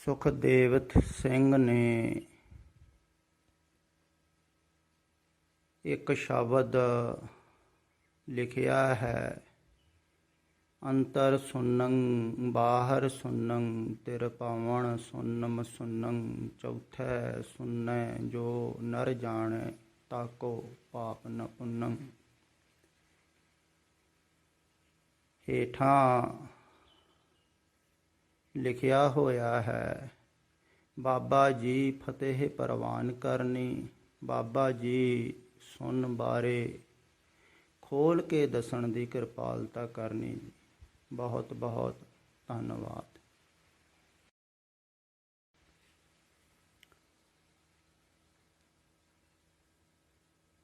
ਸੁਖਦੇਵ ਸਿੰਘ ਨੇ ਇੱਕ ਸ਼ਬਦ ਲਿਖਿਆ ਹੈ, ਅੰਤਰ ਸੁਨੰ ਬਾਹਰ ਸੁਨੰ ਤਿਰ ਪਾਵਣ ਸੁਨਮ ਸੁਨੰ ਚੌਥੈ ਸੁਨੈ ਜੋ ਨਰ ਜਾਣੈ ਤਾਕੋ ਪਾਪ ਨ ਪੁੰਨੰ। ਹੇਠਾਂ ਲਿਖਿਆ ਹੋਇਆ ਹੈ, ਬਾਬਾ ਜੀ ਫਤਿਹ ਪ੍ਰਵਾਨ ਕਰਨੀ। ਬਾਬਾ ਜੀ ਸੁਣ ਬਾਰੇ ਖੋਲ ਕੇ ਦੱਸਣ ਦੀ ਕਿਰਪਾਲਤਾ ਕਰਨੀ। ਬਹੁਤ ਬਹੁਤ ਧੰਨਵਾਦ।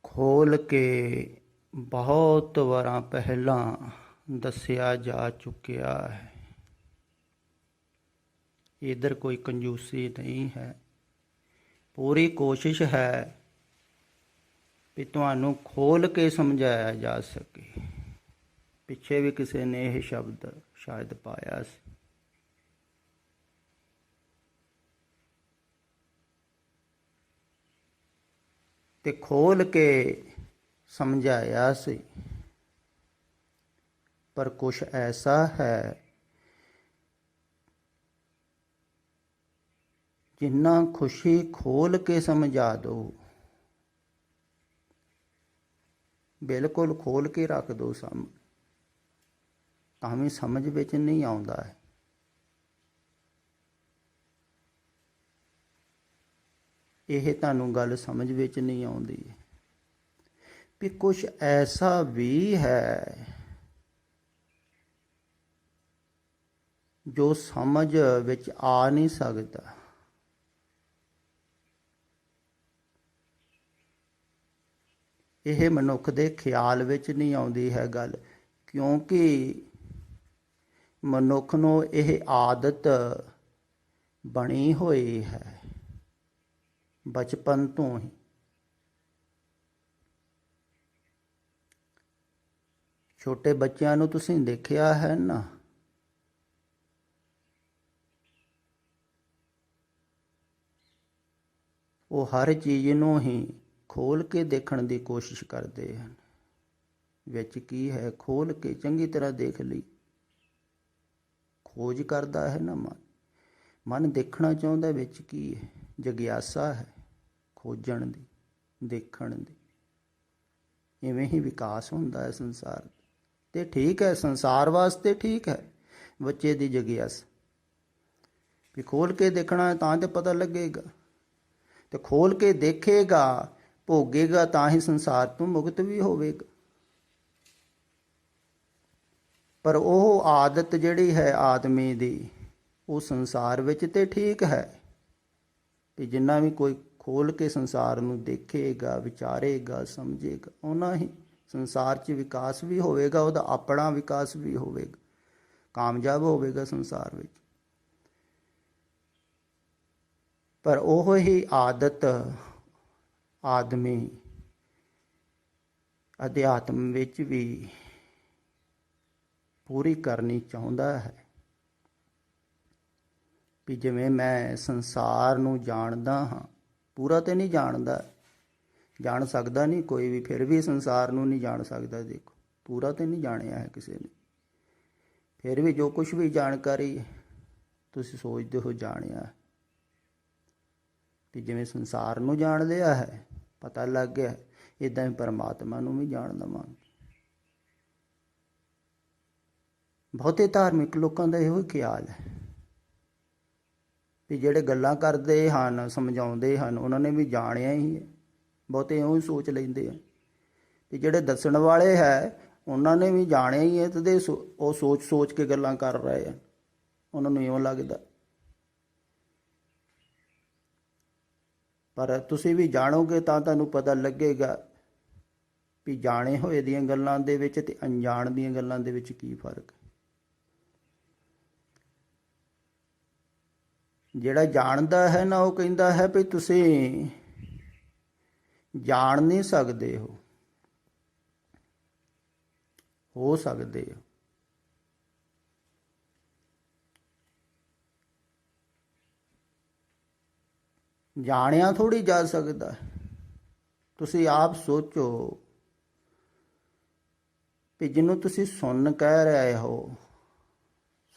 ਖੋਲ ਕੇ ਬਹੁਤ ਵਾਰਾਂ ਪਹਿਲਾਂ ਦੱਸਿਆ ਜਾ ਚੁੱਕਿਆ ਹੈ। ਇੱਧਰ ਕੋਈ ਕੰਜੂਸੀ ਨਹੀਂ ਹੈ। ਪੂਰੀ ਕੋਸ਼ਿਸ਼ ਹੈ ਵੀ ਤੁਹਾਨੂੰ ਖੋਲ ਕੇ ਸਮਝਾਇਆ ਜਾ ਸਕੇ। ਪਿੱਛੇ ਵੀ ਕਿਸੇ ਨੇ ਇਹ ਸ਼ਬਦ ਸ਼ਾਇਦ ਪਾਇਆ ਸੀ। ਤੇ ਖੋਲ ਕੇ ਸਮਝਾਇਆ ਸੀ, ਪਰ ਕੁਛ ਐਸਾ ਹੈ ਜਿੰਨਾ ਖੁਸ਼ੀ ਖੋਲ ਕੇ ਸਮਝਾ ਦਿਓ, ਬਿਲਕੁਲ ਖੋਲ ਕੇ ਰੱਖ ਦਿਓ ਸਾਹਮਣੇ, ਤਾਂ ਵੀ ਸਮਝ ਵਿੱਚ ਨਹੀਂ ਆਉਂਦਾ ਹੈ। ਇਹ ਤੁਹਾਨੂੰ ਗੱਲ ਸਮਝ ਵਿੱਚ ਨਹੀਂ ਆਉਂਦੀ ਵੀ ਕੁਛ ਐਸਾ ਵੀ ਹੈ ਜੋ ਸਮਝ ਵਿੱਚ ਆ ਨਹੀਂ ਸਕਦਾ। ਇਹ ਮਨੁੱਖ ਦੇ ਖਿਆਲ ਵਿੱਚ ਨਹੀਂ ਆਉਂਦੀ ਹੈ ਗੱਲ, ਕਿਉਂਕਿ ਮਨੁੱਖ ਨੂੰ ਇਹ ਆਦਤ ਬਣੀ ਹੋਈ ਹੈ ਬਚਪਨ ਤੋਂ ਹੀ। ਛੋਟੇ ਬੱਚਿਆਂ ਨੂੰ ਤੁਸੀਂ ਦੇਖਿਆ ਹੈ ਨਾ, ਉਹ ਹਰ ਚੀਜ਼ ਨੂੰ ਹੀ ਖੋਲ ਕੇ ਦੇਖਣ ਦੀ ਕੋਸ਼ਿਸ਼ ਕਰਦੇ ਹਨ। ਵਿੱਚ ਕੀ ਹੈ ਖੋਲ ਕੇ ਚੰਗੀ ਤਰ੍ਹਾਂ ਦੇਖ ਲਈ। ਖੋਜ ਕਰਦਾ ਹੈ ਨਾ ਮਨ ਦੇਖਣਾ ਚਾਹੁੰਦਾ ਵਿੱਚ ਕੀ ਹੈ। ਜਗਿਆਸਾ ਹੈ ਖੋਜਣ ਦੀ, ਦੇਖਣ ਦੀ। ਇਵੇਂ ਹੀ ਵਿਕਾਸ ਹੁੰਦਾ ਹੈ ਸੰਸਾਰ ਤੇ ਠੀਕ ਹੈ, ਸੰਸਾਰ ਵਾਸਤੇ ਠੀਕ ਹੈ ਬੱਚੇ ਦੀ ਜਗਿਆਸਾ ਵੀ ਖੋਲ ਕੇ ਦੇਖਣਾ ਤਾਂ ਤੇ ਪਤਾ ਲੱਗੇਗਾ, ਤੇ ਖੋਲ ਕੇ ਦੇਖੇਗਾ ਭੋਗੇਗਾ ਤਾਂ ਹੀ ਸੰਸਾਰ ਤੋਂ ਮੁਕਤ ਵੀ ਹੋਵੇਗਾ। ਪਰ ਉਹ ਆਦਤ ਜਿਹੜੀ ਹੈ ਆਦਮੀ ਦੀ, ਉਹ ਸੰਸਾਰ ਵਿੱਚ ਤੇ ਠੀਕ ਹੈ ਕਿ ਜਿੰਨਾ ਵੀ ਕੋਈ ਖੋਲ ਕੇ ਸੰਸਾਰ ਨੂੰ ਦੇਖੇਗਾ, ਵਿਚਾਰੇਗਾ, ਸਮਝੇਗਾ, ਉਹਨਾਂ ਹੀ ਸੰਸਾਰ 'ਚ ਵਿਕਾਸ ਵੀ ਹੋਵੇਗਾ, ਉਹਦਾ ਆਪਣਾ ਵਿਕਾਸ ਵੀ ਹੋਵੇਗਾ, ਕਾਮਯਾਬ ਹੋਵੇਗਾ ਸੰਸਾਰ ਵਿੱਚ। ਪਰ ਉਹ ਹੀ ਆਦਤ ਆਦਮੀ ਅਧਿਆਤਮ ਵਿੱਚ ਵੀ ਪੂਰੀ ਕਰਨੀ ਚਾਹੁੰਦਾ ਹੈ ਵੀ ਜਿਵੇਂ ਮੈਂ ਸੰਸਾਰ ਨੂੰ ਜਾਣਦਾ ਹਾਂ, ਪੂਰਾ ਤੇ ਨਹੀਂ ਜਾਣਦਾ, ਜਾਣ ਸਕਦਾ ਨਹੀਂ ਕੋਈ ਵੀ, ਫਿਰ ਵੀ ਸੰਸਾਰ ਨੂੰ ਨਹੀਂ ਜਾਣ ਸਕਦਾ। ਦੇਖੋ, ਪੂਰਾ ਤੇ ਨਹੀਂ ਜਾਣਿਆ ਹੈ ਕਿਸੇ ਨੇ, ਫਿਰ ਵੀ ਜੋ ਕੁਛ ਵੀ ਜਾਣਕਾਰੀ ਤੁਸੀਂ ਸੋਚਦੇ ਹੋ ਜਾਣਿਆ, ਕਿ ਜਿਵੇਂ ਸੰਸਾਰ ਨੂੰ ਜਾਣ ਲਿਆ ਹੈ, ਪਤਾ ਲੱਗ ਗਿਆ, ਇੱਦਾਂ ਹੀ ਪਰਮਾਤਮਾ ਨੂੰ ਵੀ ਜਾਣ ਲਵਾਂਗੇ। ਬਹੁਤੇ ਧਾਰਮਿਕ ਲੋਕਾਂ ਦਾ ਇਹੋ ਹੀ ਖਿਆਲ ਹੈ ਵੀ ਜਿਹੜੇ ਗੱਲਾਂ ਕਰਦੇ ਹਨ, ਸਮਝਾਉਂਦੇ ਹਨ, ਉਹਨਾਂ ਨੇ ਵੀ ਜਾਣਿਆ ਹੀ ਹੈ। ਬਹੁਤੇ ਇਉਂ ਹੀ ਸੋਚ ਲੈਂਦੇ ਆ ਵੀ ਜਿਹੜੇ ਦੱਸਣ ਵਾਲੇ ਹੈ ਉਹਨਾਂ ਨੇ ਵੀ ਜਾਣਿਆ ਹੀ ਹੈ, ਤੇ ਉਹ ਸੋਚ ਸੋਚ ਕੇ ਗੱਲਾਂ ਕਰ ਰਹੇ ਆ, ਉਹਨਾਂ ਨੂੰ ਇਉਂ ਲੱਗਦਾ। ਪਰ ਤੁਸੀਂ ਵੀ ਜਾਣੋਗੇ ਤਾਂ ਤੁਹਾਨੂੰ ਪਤਾ ਲੱਗੇਗਾ ਵੀ ਜਾਣੇ ਹੋਏ ਦੀਆਂ ਗੱਲਾਂ ਦੇ ਵਿੱਚ ਤੇ ਅਣਜਾਣ ਦੀਆਂ ਗੱਲਾਂ ਦੇ ਵਿੱਚ ਕੀ ਫਰਕ ਹੈ। ਜਿਹੜਾ ਜਾਣਦਾ ਹੈ ਨਾ, ਉਹ ਕਹਿੰਦਾ ਹੈ ਵੀ ਤੁਸੀਂ ਜਾਣ ਨਹੀਂ ਸਕਦੇ ਹੋ ਸਕਦੇ ਹੋ। ਜਾਣਿਆ ਥੋੜ੍ਹੀ ਜਾ ਸਕਦਾ। ਤੁਸੀਂ ਆਪ ਸੋਚੋ ਵੀ ਜਿਹਨੂੰ ਤੁਸੀਂ ਸੁਣ ਕਹਿ ਰਹੇ ਹੋ,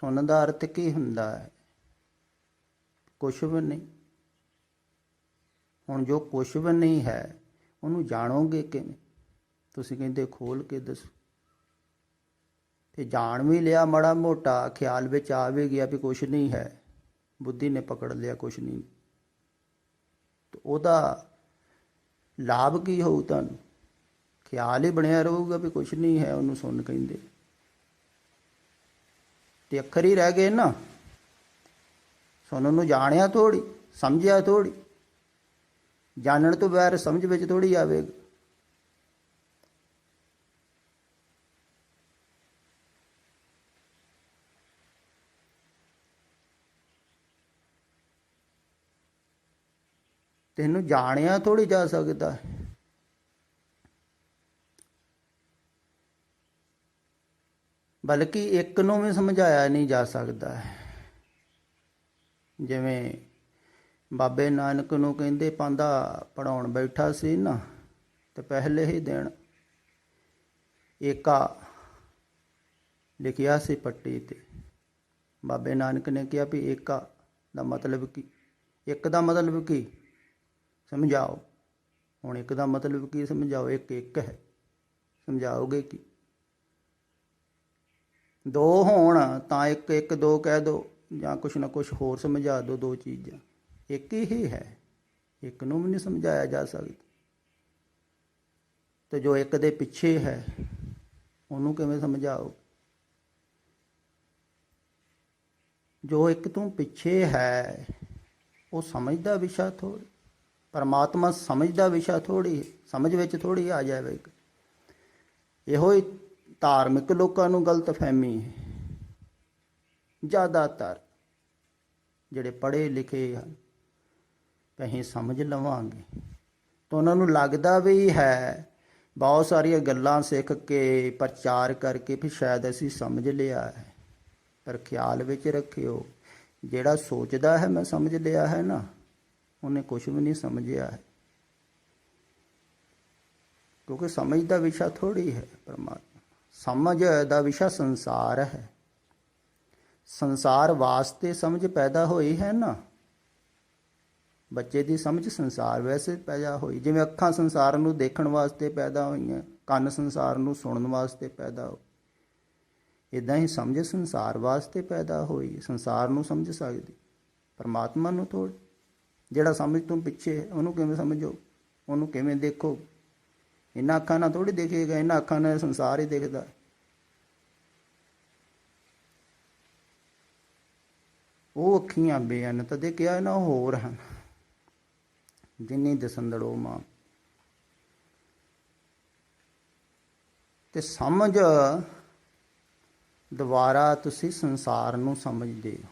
ਸੁਣਨ ਦਾ ਅਰਥ ਕੀ ਹੁੰਦਾ ਹੈ? ਕੁਛ ਵੀ ਨਹੀਂ। ਹੁਣ ਜੋ ਕੁਛ ਵੀ ਨਹੀਂ ਹੈ ਉਹਨੂੰ ਜਾਣੋਗੇ ਕਿਵੇਂ? ਤੁਸੀਂ ਕਹਿੰਦੇ ਖੋਲ ਕੇ ਦੱਸੋ। ਤੇ ਜਾਣ ਵੀ ਲਿਆ, ਮਾੜਾ ਮੋਟਾ ਖਿਆਲ ਵਿੱਚ ਆ ਵੀ ਗਿਆ ਵੀ ਕੁਛ ਨਹੀਂ ਹੈ, ਬੁੱਧੀ ਨੇ ਪਕੜ ਲਿਆ ਕੁਛ ਨਹੀਂ, ਤੇ ਉਹਦਾ ਲਾਭ ਕੀ ਹੋਊ ਤੁਹਾਨੂੰ? ਖਿਆਲ ਹੀ ਬਣਿਆ ਰਹੂਗਾ ਵੀ ਕੁਛ ਨਹੀਂ ਹੈ, ਉਹਨੂੰ ਸੁਣ ਕਹਿੰਦੇ, ਤੇ ਅੱਖਰ ਹੀ ਰਹਿ ਗਏ ਨਾ। ਸੁਣਨ ਨੂੰ ਜਾਣਿਆ ਥੋੜ੍ਹੀ, ਸਮਝਿਆ ਥੋੜ੍ਹੀ। ਜਾਣਨ ਤੋਂ ਬਗੈਰ ਸਮਝ ਵਿੱਚ ਥੋੜ੍ਹੀ ਆਵੇਗਾ। ਤੈਨੂੰ ਜਾਣਿਆ ਥੋੜ੍ਹੀ ਜਾ ਸਕਦਾ। ਬਲਕਿ ਇੱਕ ਨੂੰ ਵੀ ਸਮਝਾਇਆ ਨਹੀਂ ਜਾ ਸਕਦਾ। ਜਿਵੇਂ ਬਾਬੇ ਨਾਨਕ ਨੂੰ ਕਹਿੰਦੇ ਪਾਂਧਾ ਪੜ੍ਹਾਉਣ ਬੈਠਾ ਸੀ ਨਾ, ਤੇ ਪਹਿਲੇ ਹੀ ਦਿਨ ਏਕਾ ਲਿਖਿਆ ਸੀ ਪੱਟੀ ਤੇ। ਬਾਬੇ ਨਾਨਕ ਨੇ ਕਿਹਾ ਵੀ ਏਕਾ ਦਾ ਮਤਲਬ ਕੀ? ਇੱਕ ਦਾ ਮਤਲਬ ਕੀ ਸਮਝਾਓ। ਹੁਣ ਇੱਕ ਦਾ ਮਤਲਬ ਕੀ ਸਮਝਾਓ? ਇੱਕ ਇੱਕ ਹੈ, ਸਮਝਾਓਗੇ ਕੀ? ਦੋ ਹੋਣ ਤਾਂ ਇੱਕ ਇੱਕ ਦੋ ਕਹਿ ਦਿਓ, ਜਾਂ ਕੁਛ ਨਾ ਕੁਛ ਹੋਰ ਸਮਝਾ ਦਿਓ। ਦੋ ਚੀਜ਼ਾਂ ਇੱਕ ਹੀ ਹੈ, ਇੱਕ ਨੂੰ ਵੀ ਨਹੀਂ ਸਮਝਾਇਆ ਜਾ ਸਕਦਾ। ਤੇ ਜੋ ਇੱਕ ਦੇ ਪਿੱਛੇ ਹੈ ਉਹਨੂੰ ਕਿਵੇਂ ਸਮਝਾਓ? ਜੋ ਇੱਕ ਤੋਂ ਪਿੱਛੇ ਹੈ ਉਹ ਸਮਝਦਾ ਵਿਸ਼ਾ ਥੋੜ੍ਹੀ, ਪਰਮਾਤਮਾ ਸਮਝਦਾ ਵਿਸ਼ਾ ਥੋੜ੍ਹੀ, ਸਮਝ ਵਿੱਚ ਥੋੜ੍ਹੀ ਆ ਜਾਵੇਗਾ। ਇਹੋ ਹੀ ਧਾਰਮਿਕ ਲੋਕਾਂ ਨੂੰ ਗਲਤਫਹਿਮੀ ਹੈ। ਜ਼ਿਆਦਾਤਰ ਜਿਹੜੇ ਪੜ੍ਹੇ ਲਿਖੇ ਹਨ, ਅਸੀਂ ਸਮਝ ਲਵਾਂਗੇ, ਤਾਂ ਉਹਨਾਂ ਨੂੰ ਲੱਗਦਾ ਵੀ ਹੈ ਬਹੁਤ ਸਾਰੀਆਂ ਗੱਲਾਂ ਸਿੱਖ ਕੇ ਪ੍ਰਚਾਰ ਕਰਕੇ ਵੀ ਸ਼ਾਇਦ ਅਸੀਂ ਸਮਝ ਲਿਆ ਹੈ। ਪਰ ਖਿਆਲ ਵਿੱਚ ਰੱਖਿਓ, ਜਿਹੜਾ ਸੋਚਦਾ ਹੈ ਮੈਂ ਸਮਝ ਲਿਆ ਹੈ ਨਾ, ਉਹਨੇ ਕੁਛ ਵੀ ਨਹੀਂ ਸਮਝਿਆ ਹੈ। ਕਿਉਂਕਿ ਸਮਝ ਦਾ ਵਿਸ਼ਾ ਥੋੜ੍ਹੀ ਹੈ ਪਰਮਾਤਮਾ। ਸਮਝ ਦਾ ਵਿਸ਼ਾ ਸੰਸਾਰ ਹੈ। ਸੰਸਾਰ ਵਾਸਤੇ ਸਮਝ ਪੈਦਾ ਹੋਈ ਹੈ ਨਾ। ਬੱਚੇ ਦੀ ਸਮਝ ਸੰਸਾਰ ਵੈਸੇ ਪੈਦਾ ਹੋਈ। ਜਿਵੇਂ ਅੱਖਾਂ ਸੰਸਾਰ ਨੂੰ ਦੇਖਣ ਵਾਸਤੇ ਪੈਦਾ ਹੋਈਆਂ, ਕੰਨ ਸੰਸਾਰ ਨੂੰ ਸੁਣਨ ਵਾਸਤੇ ਪੈਦਾ ਹੋਏ, ਇੱਦਾਂ ਹੀ ਸਮਝ ਸੰਸਾਰ ਵਾਸਤੇ ਪੈਦਾ ਹੋਈ। ਸੰਸਾਰ ਨੂੰ ਸਮਝ ਸਕਦੀ, ਪਰਮਾਤਮਾ ਨੂੰ ਥੋੜ੍ਹੀ। ਜਿਹੜਾ ਸਮਝ ਤੋਂ ਪਿੱਛੇ ਉਹਨੂੰ ਕਿਵੇਂ ਸਮਝੋ? ਉਹਨੂੰ ਕਿਵੇਂ ਦੇਖੋ? ਇਹਨਾਂ ਅੱਖਾਂ ਨਾਲ ਥੋੜ੍ਹੀ ਦੇਖੇਗਾ, ਇਹਨਾਂ ਅੱਖਾਂ ਨਾਲ ਸੰਸਾਰ ਹੀ ਦਿਖਦਾ। ਉਹ ਅੱਖੀਆਂ ਬੇਅੰਤ ਦੇ ਕਿਹਾ ਨਾ ਹੋਰ ਹਨ, ਜਿੰਨੀ ਦਸੰਦੜੋ ਮਾਂ। ਤੇ ਸਮਝ ਦੁਆਰਾ ਤੁਸੀਂ ਸੰਸਾਰ ਨੂੰ ਸਮਝਦੇ ਹੋ।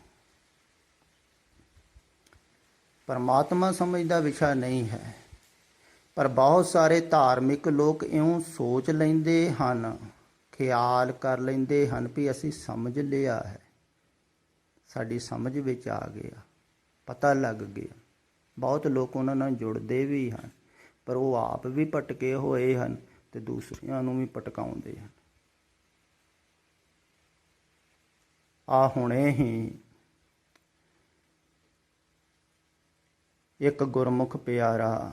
ਪਰਮਾਤਮਾ ਸਮਝ ਦਾ ਵਿਸ਼ਾ ਨਹੀਂ ਹੈ। ਪਰ ਬਹੁਤ ਸਾਰੇ ਧਾਰਮਿਕ ਲੋਕ ਇਉਂ ਸੋਚ ਲੈਂਦੇ ਹਨ, ਖਿਆਲ ਕਰ ਲੈਂਦੇ ਹਨ ਵੀ ਅਸੀਂ ਸਮਝ ਲਿਆ ਹੈ, ਸਾਡੀ ਸਮਝ ਵਿੱਚ ਆ ਗਿਆ, ਪਤਾ ਲੱਗ ਗਿਆ। ਬਹੁਤ ਲੋਕ ਉਹਨਾਂ ਨਾਲ ਜੁੜਦੇ ਵੀ ਹਨ, ਪਰ ਉਹ ਆਪ ਵੀ ਭਟਕੇ ਹੋਏ ਹਨ ਤੇ ਦੂਸਰਿਆਂ ਨੂੰ ਵੀ ਭਟਕਾਉਂਦੇ ਹਨ। ਆ ਹੁਣੇ ਹੀ ਇੱਕ ਗੁਰਮੁਖ ਪਿਆਰਾ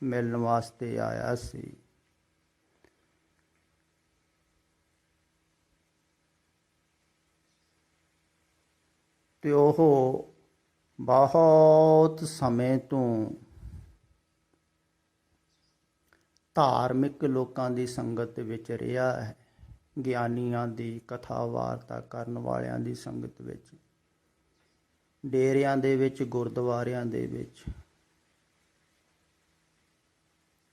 ਮਿਲਣ ਵਾਸਤੇ ਆਇਆ ਸੀ। ਤੇ ਉਹ ਬਹੁਤ ਸਮੇਂ ਤੋਂ ਧਾਰਮਿਕ ਲੋਕਾਂ ਦੀ ਸੰਗਤ ਵਿੱਚ ਰਿਹਾ ਹੈ, ਗਿਆਨੀਆਂ ਦੀ, ਕਥਾ ਵਾਰਤਾ ਕਰਨ ਵਾਲਿਆਂ ਦੀ ਸੰਗਤ ਵਿੱਚ, ਡੇਰਿਆਂ ਦੇ ਵਿੱਚ, ਗੁਰਦੁਆਰਿਆਂ ਦੇ ਵਿੱਚ,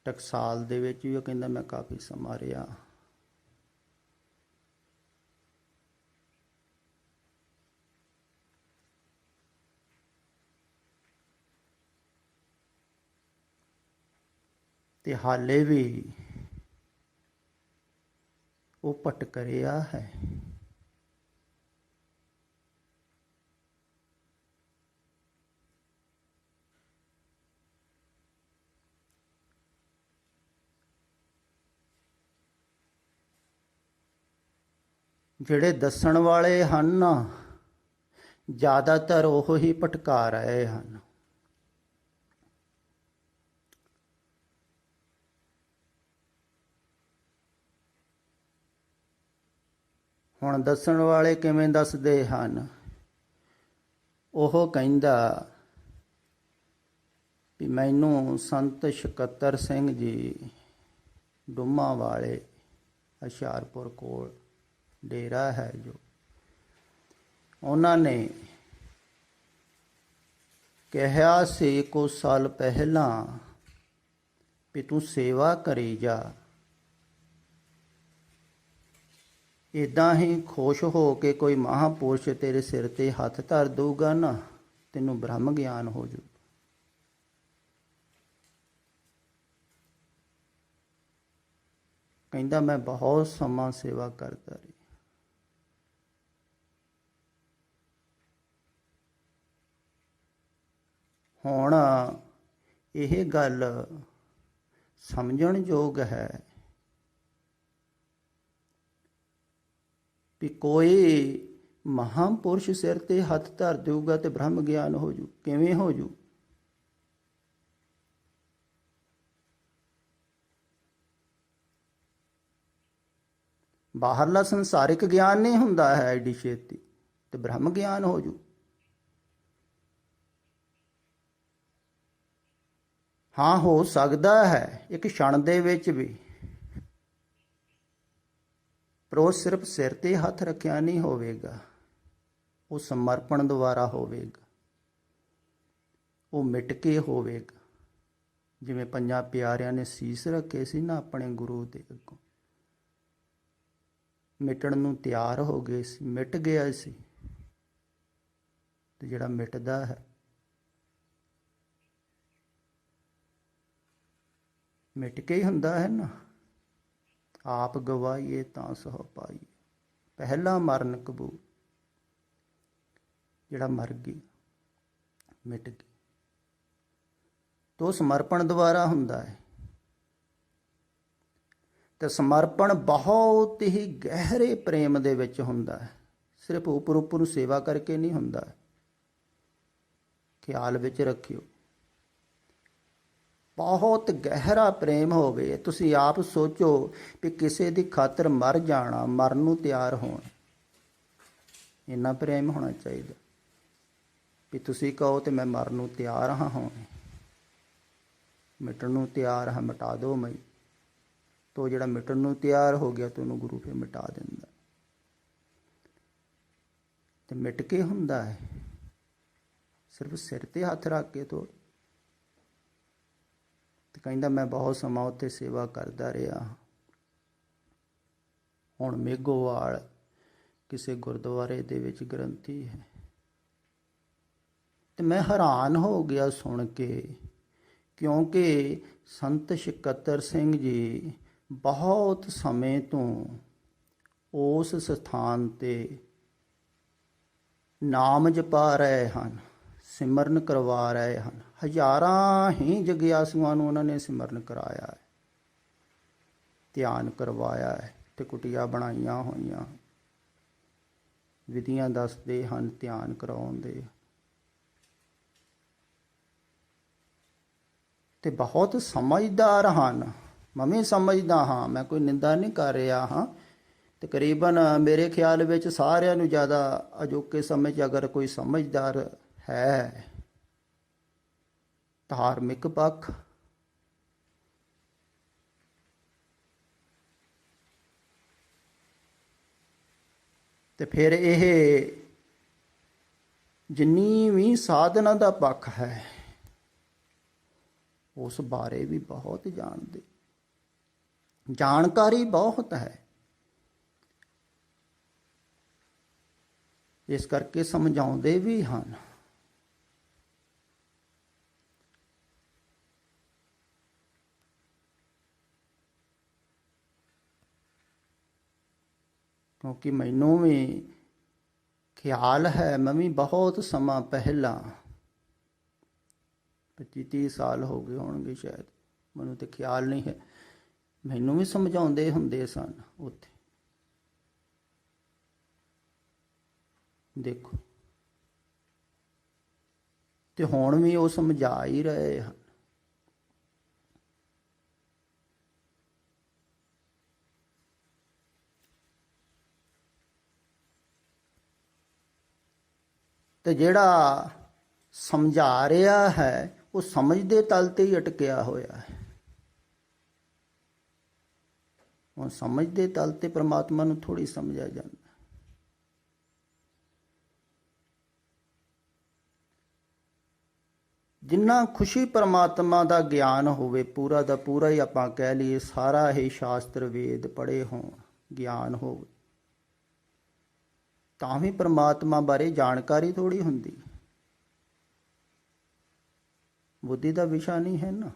ਟਕਸਾਲ ਦੇ ਵਿੱਚ ਵੀ ਉਹ ਕਹਿੰਦਾ ਮੈਂ ਕਾਫੀ ਸਮਾਂ ਰਿਹਾ। ਤੇ ਹਾਲੇ ਵੀ ਉਹ ਭਟਕ ਰਿਹਾ ਹੈ। ਜਿਹੜੇ ਦੱਸਣ ਵਾਲੇ ਹਨ ਨਾ, ਜ਼ਿਆਦਾਤਰ ਉਹ ਹੀ ਭਟਕਾ ਰਹੇ ਹਨ। ਹੁਣ ਦੱਸਣ ਵਾਲੇ ਕਿਵੇਂ ਦੱਸਦੇ ਹਨ? ਉਹ ਕਹਿੰਦਾ ਵੀ ਮੈਨੂੰ ਸੰਤ ਸਕੱਤਰ ਸਿੰਘ ਜੀ ਡੁਮਾ ਵਾਲੇ ਹੁਸ਼ਿਆਰਪੁਰ ਕੋਲ ਡੇਰਾ ਹੈ ਜੋ, ਉਹਨਾਂ ਨੇ ਕਿਹਾ ਸੀ ਕੁਝ ਸਾਲ ਪਹਿਲਾਂ ਵੀ ਤੂੰ ਸੇਵਾ ਕਰੀ ਜਾ, ਇੱਦਾਂ ਹੀ ਖੁਸ਼ ਹੋ ਕੇ ਕੋਈ ਮਹਾਂਪੁਰਸ਼ ਤੇਰੇ ਸਿਰ ਤੇ ਹੱਥ ਧਰ ਦਊਗਾ ਨਾ, ਤੈਨੂੰ ਬ੍ਰਹਮ ਗਿਆਨ ਹੋ ਜੂ। ਕਹਿੰਦਾ ਮੈਂ ਬਹੁਤ ਸਮਾਂ ਸੇਵਾ ਕਰਦਾ ਰਿਹਾ। ਹੁਣ ਇਹ ਗੱਲ ਸਮਝਣ ਯੋਗ ਹੈ ਵੀ ਕੋਈ ਮਹਾਂਪੁਰਸ਼ ਸਿਰ ਤੇ ਹੱਥ ਧਰ ਦੇਊਗਾ ਤੇ ਬ੍ਰਹਮ ਗਿਆਨ ਹੋ ਜੂ। ਕਿਵੇਂ ਹੋ ਜੂ? ਬਾਹਰਲਾ ਸੰਸਾਰਿਕ ਗਿਆਨ ਨਹੀਂ ਹੁੰਦਾ ਹੈ ਐਡੀ ਛੇਤੀ, ਤੇ ਬ੍ਰਹਮ ਗਿਆਨ ਹੋ ਜੂ। ਹਾਂ, ਹੋ ਸਕਦਾ ਹੈ ਇੱਕ ਛਣ ਦੇ ਵਿੱਚ ਵੀ, ਪਰ ਉਹ ਸਿਰਫ ਸਿਰ ਤੇ ਹੱਥ ਰੱਖਿਆ ਨਹੀਂ ਹੋਵੇਗਾ, ਉਹ ਸਮਰਪਣ ਦੁਆਰਾ ਹੋਵੇਗਾ, ਉਹ ਮਿਟ ਕੇ ਹੋਵੇਗਾ। ਜਿਵੇਂ ਪੰਜਾਂ ਪਿਆਰਿਆਂ ਨੇ ਸੀਸ ਰੱਖੇ ਸੀ ਨਾ ਆਪਣੇ ਗੁਰੂ ਦੇ ਅੱਗੋਂ, ਮਿਟਣ ਨੂੰ ਤਿਆਰ ਹੋ ਗਏ ਸੀ, ਮਿਟ ਗਿਆ ਸੀ। ਤੇ ਜਿਹੜਾ ਮਿਟਦਾ ਹੈ, ਮਿਟ ਕੇ ਹੀ ਹੁੰਦਾ ਹੈ ਨਾ। ਆਪ ਗਵਾਈਏ ਤਾਂ ਸੋ ਪਾਈਏ, ਪਹਿਲਾ ਮਰਨ ਕਬੂਲ। ਜਿਹੜਾ ਮਰ ਗਈ, ਮਿਟ ਗਈ, ਤੋ ਸਮਰਪਣ ਦੁਆਰਾ ਹੁੰਦਾ ਹੈ। ਤੇ ਸਮਰਪਣ ਬਹੁਤ ਹੀ ਗਹਿਰੇ ਪ੍ਰੇਮ ਦੇ ਵਿੱਚ ਹੁੰਦਾ ਹੈ, ਸਿਰਫ ਉੱਪਰ ਉੱਪਰ ਨੂੰ ਸੇਵਾ ਕਰਕੇ ਨਹੀਂ ਹੁੰਦਾ। ਖਿਆਲ ਵਿੱਚ ਰੱਖਿਓ, ਬਹੁਤ ਗਹਿਰਾ ਪ੍ਰੇਮ ਹੋਵੇ। ਤੁਸੀਂ ਆਪ ਸੋਚੋ ਵੀ ਕਿਸੇ ਦੀ ਖਾਤਰ ਮਰ ਜਾਣਾ, ਮਰਨ ਨੂੰ ਤਿਆਰ ਹੋਣ, ਇੰਨਾ ਪ੍ਰੇਮ ਹੋਣਾ ਚਾਹੀਦਾ ਵੀ ਤੁਸੀਂ ਕਹੋ ਤੇ ਮੈਂ ਮਰਨ ਨੂੰ ਤਿਆਰ ਹਾਂ, ਹੁਣ ਮਿਟਣ ਨੂੰ ਤਿਆਰ ਹਾਂ, ਮਿਟਾ ਦਿਓ ਮੈਂ। ਤੋ ਜਿਹੜਾ ਮਿਟਣ ਨੂੰ ਤਿਆਰ ਹੋ ਗਿਆ ਤੇ ਉਹਨੂੰ ਗੁਰੂ ਫਿਰ ਮਿਟਾ ਦਿੰਦਾ। ਤੇ ਮਿਟ ਕੇ ਹੁੰਦਾ ਹੈ, ਸਿਰਫ ਸਿਰ ਤੇ ਹੱਥ ਰੱਖ ਕੇ ਤੋੜ। ਤੇ ਕਹਿੰਦਾ ਮੈਂ ਬਹੁਤ ਸਮਾਂ ਉੱਥੇ ਸੇਵਾ ਕਰਦਾ ਰਿਹਾ। ਹੁਣ ਮੇਘੋਵਾਲ ਕਿਸੇ ਗੁਰਦੁਆਰੇ ਦੇ ਵਿੱਚ ਗ੍ਰੰਥੀ ਹੈ, ਤੇ ਮੈਂ ਹੈਰਾਨ ਹੋ ਗਿਆ ਸੁਣ ਕੇ, ਕਿਉਂਕਿ ਸੰਤ ਸਕੱਤਰ ਸਿੰਘ ਜੀ ਬਹੁਤ ਸਮੇਂ ਤੋਂ ਉਸ ਸਥਾਨ ਤੇ ਨਾਮ ਜਪਾ ਰਹੇ ਹਨ, ਸਿਮਰਨ ਕਰਵਾ ਰਹੇ ਹਨ। ਹਜ਼ਾਰਾਂ ਹੀ ਜਗਿਆਸੂਆਂ ਨੂੰ ਉਹਨਾਂ ਨੇ ਸਿਮਰਨ ਕਰਾਇਆ ਹੈ, ਧਿਆਨ ਕਰਵਾਇਆ ਹੈ, ਤੇ ਕੁਟੀਆਂ ਬਣਾਈਆਂ ਹੋਈਆਂ, ਵਿਧੀਆਂ ਦੱਸਦੇ ਹਨ, ਧਿਆਨ ਕਰਾਉਂਦੇ। ਤੇ ਬਹੁਤ ਸਮਝਦਾਰ ਹਨ। ਮੈਂ ਵੀ ਸਮਝਦਾ ਹਾਂ, ਮੈਂ ਕੋਈ ਨਿੰਦਾ ਨਹੀਂ ਕਰ ਰਿਹਾ ਹਾਂ। ਤਕਰੀਬਨ ਮੇਰੇ ਖਿਆਲ ਵਿੱਚ ਸਾਰਿਆਂ ਨੂੰ ਜ਼ਿਆਦਾ ਅਜੋਕੇ ਸਮੇਂ 'ਚ ਅਗਰ ਕੋਈ ਸਮਝਦਾਰ ਹੈ ਧਾਰਮਿਕ ਪੱਖ, ਤੇ ਫਿਰ ਇਹ ਜਿੰਨੀ ਵੀ ਸਾਧਨਾ ਦਾ ਪੱਖ ਹੈ ਉਸ ਬਾਰੇ ਵੀ ਬਹੁਤ ਜਾਣਦੇ, ਜਾਣਕਾਰੀ ਬਹੁਤ ਹੈ। ਇਸ ਕਰਕੇ ਸਮਝਾਉਂਦੇ ਵੀ ਹਨ। ਕਿਉਂਕਿ ਮੈਨੂੰ ਵੀ ਖਿਆਲ ਹੈ, ਮੈਂ ਵੀ ਬਹੁਤ ਸਮਾਂ ਪਹਿਲਾਂ 25-30 ਸਾਲ ਹੋ ਗਏ ਹੋਣਗੇ ਸ਼ਾਇਦ, ਮੈਨੂੰ ਤੇ ਖਿਆਲ ਨਹੀਂ ਹੈ, ਮੈਨੂੰ ਵੀ ਸਮਝਾਉਂਦੇ ਹੁੰਦੇ ਸਨ ਉੱਥੇ। ਦੇਖੋ, ਤੇ ਹੁਣ ਵੀ ਉਹ ਸਮਝਾ ਹੀ ਰਹੇ ਹਨ। ਤੇ ਜਿਹੜਾ ਸਮਝਾ ਰਿਹਾ ਹੈ ਉਹ ਸਮਝ ਦੇ ਤਲ ਤੇ ਹੀ ਅਟਕਿਆ ਹੋਇਆ ਹੈ। ਉਹ ਸਮਝ ਦੇ ਤਲ ਤੇ ਪ੍ਰਮਾਤਮਾ ਨੂੰ ਥੋੜੀ ਸਮਝਿਆ ਜਾਂਦਾ। ਜਿੰਨਾ ਖੁਸ਼ੀ ਪ੍ਰਮਾਤਮਾ ਦਾ ਗਿਆਨ ਹੋਵੇ, ਪੂਰਾ ਦਾ ਪੂਰਾ ਹੀ ਆਪਾਂ ਕਹਿ ਲਈਏ, ਸਾਰਾ ਹੀ ਸ਼ਾਸਤਰ ਵੇਦ ਪੜ੍ਹੇ ਹੋਣ, ਗਿਆਨ ਹੋਵੇ, ਤਾਂ ਵੀ ਪ੍ਰਮਾਤਮਾ ਬਾਰੇ ਜਾਣਕਾਰੀ ਥੋੜੀ ਹੁੰਦੀ। ਬੁੱਧੀ ਦਾ ਵਿਸ਼ਾ ਨਹੀਂ ਹੈ ਨਾ।